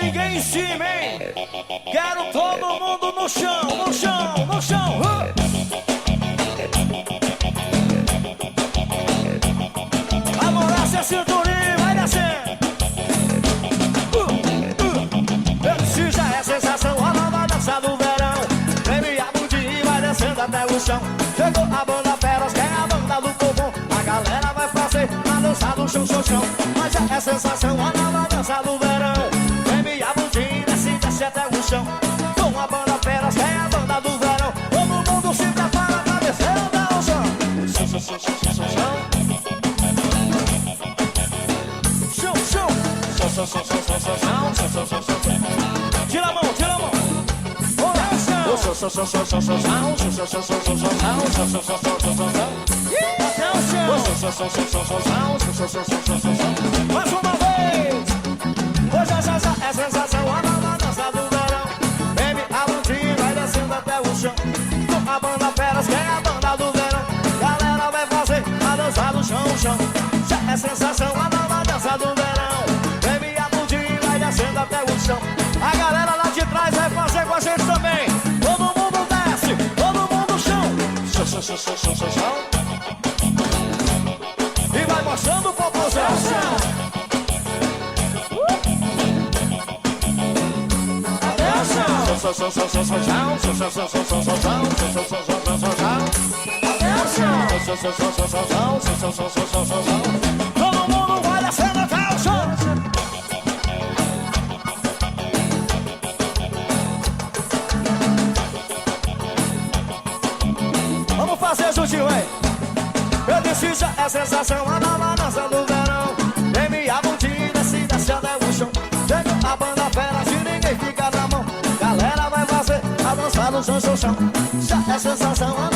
ninguém em cima, hein? Quero todo mundo no chão, no chão, no chão. Amorece a cinturinha, vai descer. Esse já é sensação, a nova dança do verão. Vem a bundinha e vai descendo até o chão. Chegou a banda Feras, que é a banda do povão. A galera vai fazer a dança do chão, chão, chão. Mas já é sensação, a nova dança do verão. Vem a bundinha e desce até o chão. Com a banda Feras, que é a banda do verão. Todo mundo se prepara pra descer até o chão. Chão, chão, chão, chão, chão, chão. Chão, chão. Chão, chão, chão, chão, chão, chão, chão, chão, chão, chão. Tira a mão, tira a mão. Chão, chão, chão, chão, chão, chão, chão, chão, chão, chão, chão, chão, chão, chão, chão, chão, chão, chão, chão. Até o chão. Mais uma vez. Hoje já é sensação, a nova dança do verão. Baby, a bundinha vai descendo até o chão. Com a banda Feras, que é a banda do verão. Galera vai fazer a dança do chão, chão. Já é sensação, a nova dança do verão. Baby, a bundinha vai descendo até o chão. A galera lá de trás vai fazer com a gente também. Todo mundo desce, todo mundo chão. Chão, chão, chão, chão, chão, chão, chão. E vai mostrando o popozão. Até o chão. Chão, chão, chão, chão, chão, chão, chão, chão, chão, chão, chão, chão, chão, chão, chão, chão, chão, chão. Até o chão. Chão, chão, chão, chão, chão, chão, chão, chão, chão, chão, chão, chão. Todo mundo vai descendo até o chão. Vamos fazer juntinho, hein? Eu disse já é sensação, a nova dança do verão. Vem a bundinha, desce até o chão. Chega a banda Feras e ninguém fica na mão. Galera vai fazer a dança do chão, chão, chão. Já é sensação, a nova